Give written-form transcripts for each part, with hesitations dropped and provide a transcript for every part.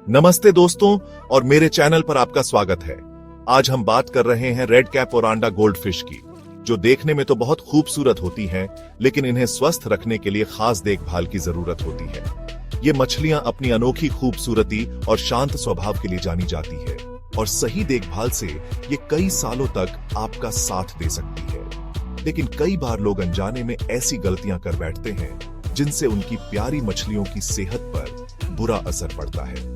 नमस्ते दोस्तों और मेरे चैनल पर आपका स्वागत है। आज हम बात कर रहे हैं red cap oranda gold fish की, जो देखने में तो बहुत खूबसूरत होती हैं, लेकिन इन्हें स्वस्थ रखने के लिए खास देखभाल की जरूरत होती है। ये मछलियां अपनी अनोखी खूबसूरती और शांत स्वभाव के लिए जानी जाती है और सही देखभाल से ये कई सालों तक आपका साथ दे सकती है। लेकिन कई बार लोग अनजाने में ऐसी गलतियां कर बैठते हैं जिनसे उनकी प्यारी मछलियों की सेहत पर बुरा असर पड़ता है।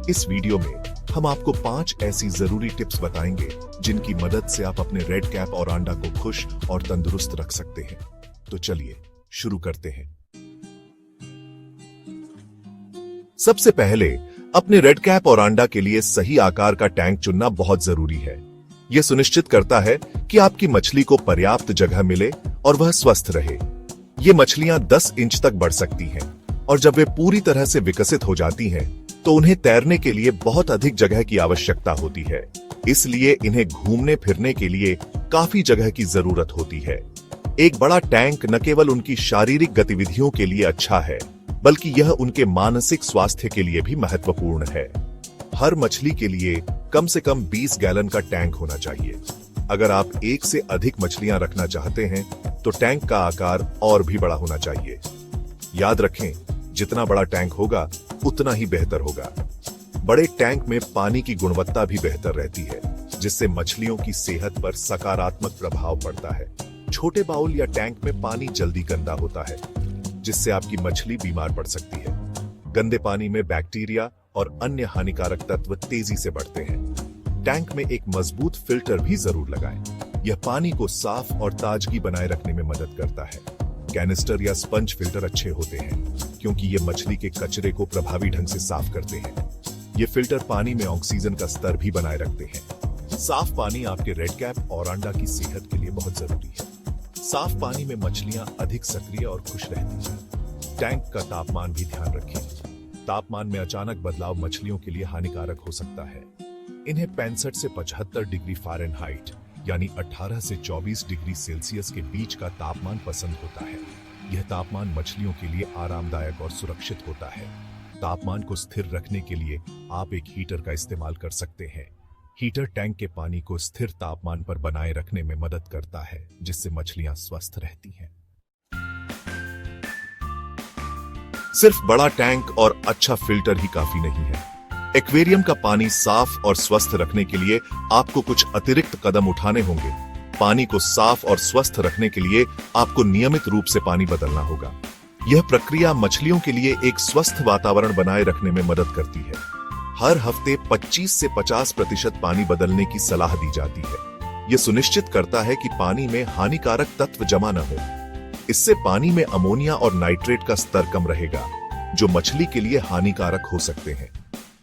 इस वीडियो में हम आपको 5 ऐसी जरूरी टिप्स बताएंगे जिनकी मदद से आप अपने रेड कैप ओरांडा को खुश और तंदुरुस्त रख सकते हैं। तो चलिए शुरू करते हैं। सबसे पहले अपने रेड कैप ओरांडा के लिए सही आकार का टैंक चुनना बहुत जरूरी है। यह सुनिश्चित करता है कि आपकी मछली को पर्याप्त जगह मिले और वह स्वस्थ रहे। ये मछलियां 10 इंच तक बढ़ सकती हैं और जब वे पूरी तरह से विकसित हो जाती हैं तो उन्हें तैरने के लिए बहुत अधिक जगह की आवश्यकता होती है। इसलिए इन्हें घूमने फिरने के लिए काफी जगह की जरूरत होती है। एक बड़ा टैंक न केवल उनकी शारीरिक गतिविधियों के लिए अच्छा है, बल्कि यह उनके मानसिक स्वास्थ्य के लिए भी महत्वपूर्ण है। हर मछली के लिए कम से कम 20 गैलन का टैंक होना चाहिए। अगर आप एक से अधिक मछलियां रखना चाहते हैं तो टैंक का आकार और भी बड़ा होना चाहिए। याद रखें, जितना बड़ा टैंक होगा उतना ही बेहतर होगा। बड़े टैंक में पानी की गुणवत्ता भी बेहतर रहती है, जिससे मछलियों की सेहत पर सकारात्मक प्रभाव पड़ता है। छोटे बाउल या टैंक में पानी जल्दी गंदा होता है, जिससे आपकी मछली बीमार पड़ सकती है। गंदे पानी में बैक्टीरिया और अन्य हानिकारक तत्व तेजी से बढ़ते हैं। टैंक में एक मजबूत फिल्टर भी जरूर लगाएं। यह पानी को साफ और ताजगी बनाए रखने में मदद करता है। कैनिस्टर या स्पंज फिल्टर अच्छे होते हैं क्योंकि ये मछली के कचरे को प्रभावी ढंग से साफ करते हैं। ये फिल्टर पानी में ऑक्सीजन का स्तर भी बनाए रखते हैं। साफ पानी आपके रेड कैप ओरांडा की सेहत के लिए बहुत जरूरी है। साफ पानी में मछलियां अधिक सक्रिय और खुश रहती हैं। टैंक का तापमान भी ध्यान रखें। तापमान में अचानक बदलाव मछलियों के लिए हानिकारक हो सकता है। इन्हें 65 से 75 डिग्री फ़ारेनहाइट यानी 18 से 24 डिग्री सेल्सियस के बीच का तापमान पसंद होता है। यह तापमान मछलियों के लिए आरामदायक और सुरक्षित होता है। तापमान को स्थिर रखने के लिए आप एक हीटर का इस्तेमाल कर सकते हैं। हीटर टैंक के पानी को स्थिर तापमान पर बनाए रखने में मदद करता है, जिससे मछलियां स्वस्थ रहती हैं। सिर्फ बड़ा टैंक और अच्छा फिल्टर ही काफी नहीं है। एक्वेरियम का पानी साफ और स्वस्थ रखने के लिए आपको कुछ अतिरिक्त कदम उठाने होंगे। पानी को साफ और स्वस्थ रखने के लिए आपको नियमित रूप से पानी बदलना होगा। यह प्रक्रिया मछलियों के लिए एक स्वस्थ वातावरण बनाए रखने में मदद करती है। हर हफ्ते 25 से 50% पानी बदलने की सलाह दी जाती है। यह सुनिश्चित करता है कि पानी में हानिकारक तत्व जमा न हो। इससे पानी में अमोनिया और नाइट्रेट का स्तर कम रहेगा, जो मछली के लिए हानिकारक हो सकते हैं।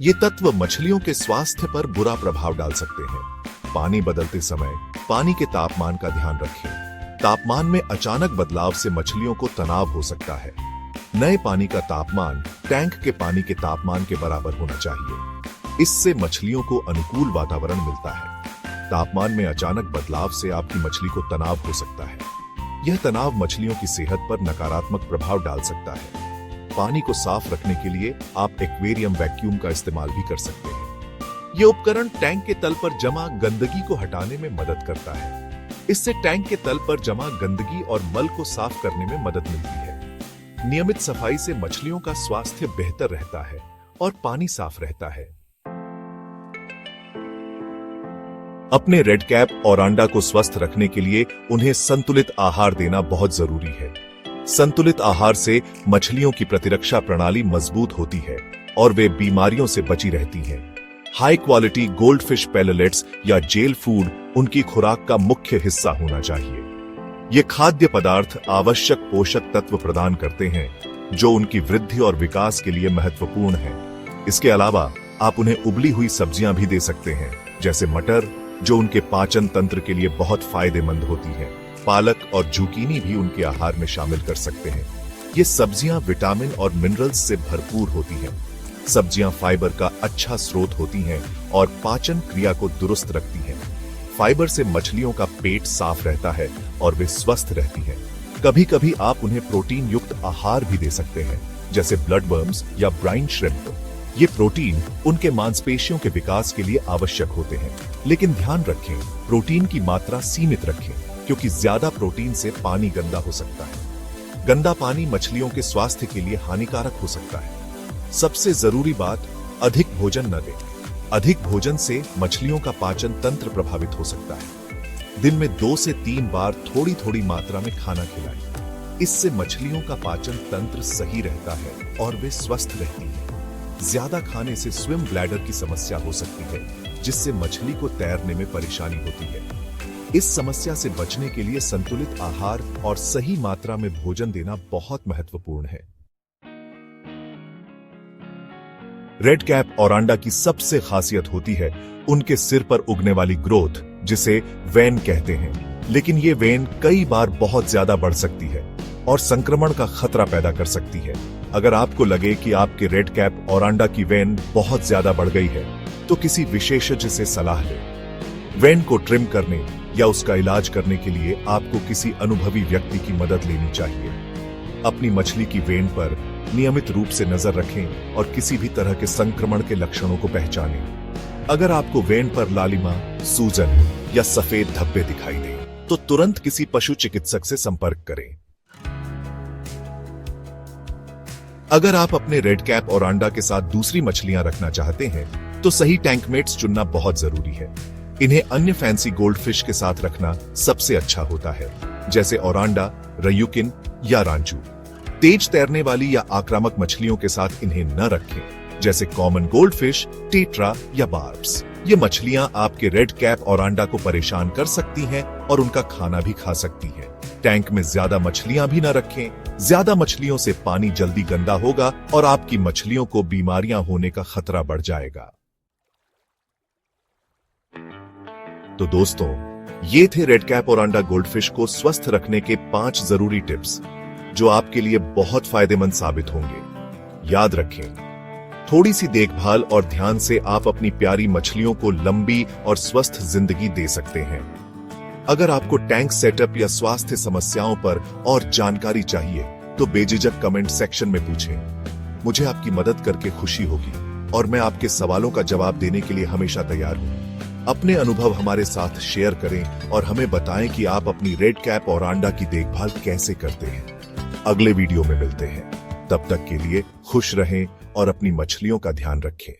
ये तत्व मछलियों के स्वास्थ्य पर बुरा प्रभाव डाल सकते हैं। पानी बदलते समय पानी के तापमान का ध्यान रखें। तापमान में अचानक बदलाव से मछलियों को तनाव हो सकता है। नए पानी का तापमान टैंक के पानी के तापमान के बराबर होना चाहिए। इससे मछलियों को अनुकूल वातावरण मिलता है। तापमान में अचानक बदलाव से आपकी मछली को तनाव हो सकता है। यह तनाव मछलियों की सेहत पर नकारात्मक प्रभाव डाल सकता है। पानी को साफ रखने के लिए आप एक्वेरियम वैक्यूम का इस्तेमाल भी कर सकते हैं। यह उपकरण टैंक के तल पर जमा गंदगी को हटाने में मदद करता है। इससे टैंक के तल पर जमा गंदगी और मल को साफ करने में मदद मिलती है। नियमित सफाई से मछलियों का स्वास्थ्य बेहतर रहता है और पानी साफ रहता है। अपने रेड कैप ओरांडा को स्वस्थ रखने के लिए उन्हें संतुलित आहार देना बहुत जरूरी है। संतुलित आहार से मछलियों की प्रतिरक्षा प्रणाली मजबूत होती है और वे बीमारियों से बची रहती हैं। High quality gold fish pellets या जेल फूड उनकी खुराक का मुख्य हिस्सा होना चाहिए। ये खाद्य पदार्थ आवश्यक पोषक तत्व प्रदान करते हैं, जो उनकी वृद्धि और विकास के लिए महत्वपूर्ण है। इसके अलावा आप उन्हें उबली हुई सब्जियां भी दे सकते हैं, जैसे मटर, जो उनके पाचन तंत्र के लिए बहुत फायदेमंद होती है। पालक और जुकीनी भी उनके आहार में शामिल कर सकते हैं। ये सब्जियां विटामिन और मिनरल्स से भरपूर होती हैं। सब्जियां फाइबर का अच्छा स्रोत होती हैं और पाचन क्रिया को दुरुस्त रखती हैं। फाइबर से मछलियों का पेट साफ रहता है और वे स्वस्थ रहती हैं। कभी कभी आप उन्हें प्रोटीन युक्त आहार भी दे सकते हैं, जैसे ब्लड वर्म्स या ब्राइन श्रिम्प। ये प्रोटीन उनके मांसपेशियों के विकास के लिए आवश्यक होते हैं, लेकिन ध्यान रखें, प्रोटीन की मात्रा सीमित रखें, क्योंकि ज्यादा प्रोटीन से पानी गंदा हो सकता है। गंदा पानी मछलियों के स्वास्थ्य के लिए हानिकारक हो सकता है। सबसे जरूरी बात, अधिक भोजन न दें। अधिक भोजन से मछलियों का पाचन तंत्र प्रभावित हो सकता है। दिन में 2 से 3 बार थोड़ी थोड़ी मात्रा में खाना खिलाएं। इससे मछलियों का पाचन तंत्र सही रहता है और वे स्वस्थ रहती हैं। ज्यादा खाने से स्विम ब्लैडर की समस्या हो सकती है, जिससे मछली को तैरने में परेशानी होती है। इस समस्या से बचने के लिए संतुलित आहार और सही मात्रा में भोजन देना बहुत महत्वपूर्ण है। रेड कैप औरांडा की सबसे खासियत होती है उनके सिर पर उगने वाली ग्रोथ, जिसे वेन कहते हैं। लेकिन ये वेन कई बार बहुत ज्यादा बढ़ सकती है और संक्रमण का खतरा पैदा कर सकती है। अगर आपको लगे कि आपके रेड कैप औरांडा की वेन बहुत ज्यादा बढ़ गई है, तो किसी विशेषज्ञ से सलाह लें। वेन को ट्रिम करने या उसका इलाज करने के लिए आपको किसी अनुभवी व्यक्ति की मदद लेनी चाहिए। अपनी मछली की वेन पर नियमित रूप से नजर रखें और किसी भी तरह के संक्रमण के लक्षणों को पहचानें। अगर आपको वेन पर लालिमा, सूजन या सफेद धब्बे दिखाई दें, तो तुरंत किसी पशु चिकित्सक से संपर्क करें। अगर आप अपने रेड कैप औरांडा के साथ दूसरी मछलियां रखना चाहते हैं, तो सही टैंकमेट्स चुनना बहुत जरूरी है। इन्हें अन्य फैंसी गोल्डफिश के साथ रखना सबसे अच्छा होता है, जैसे औरांडा, रयूकिन या रांचू। तेज तैरने वाली या आक्रामक मछलियों के साथ इन्हें न रखें, जैसे कॉमन गोल्डफिश, टेट्रा या बार्ब्स। ये मछलियां आपके रेड कैप औरांडा को परेशान कर सकती हैं और उनका खाना भी खा सकती हैं। टैंक में ज्यादा मछलियां भी न रखें। ज्यादा मछलियों से पानी जल्दी गंदा होगा और आपकी मछलियों को बीमारियां होने का खतरा बढ़ जाएगा। तो दोस्तों, ये थे रेड कैप औरांडा गोल्डफिश को स्वस्थ रखने के 5 जरूरी टिप्स, जो आपके लिए बहुत फायदेमंद साबित होंगे। याद रखें, थोड़ी सी देखभाल और ध्यान से आप अपनी प्यारी मछलियों को लंबी और स्वस्थ जिंदगी दे सकते हैं। अगर आपको टैंक सेटअप या स्वास्थ्य समस्याओं पर और जानकारी चाहिए, तो बेझिझक कमेंट सेक्शन में पूछें। मुझे आपकी मदद करके खुशी होगी और मैं आपके सवालों का जवाब देने के लिए हमेशा तैयार हूं। अपने अनुभव हमारे साथ शेयर करें और हमें बताएं कि आप अपनी रेड कैप औरांडा की देखभाल कैसे करते हैं। अगले वीडियो में मिलते हैं। तब तक के लिए खुश रहें और अपनी मछलियों का ध्यान रखें।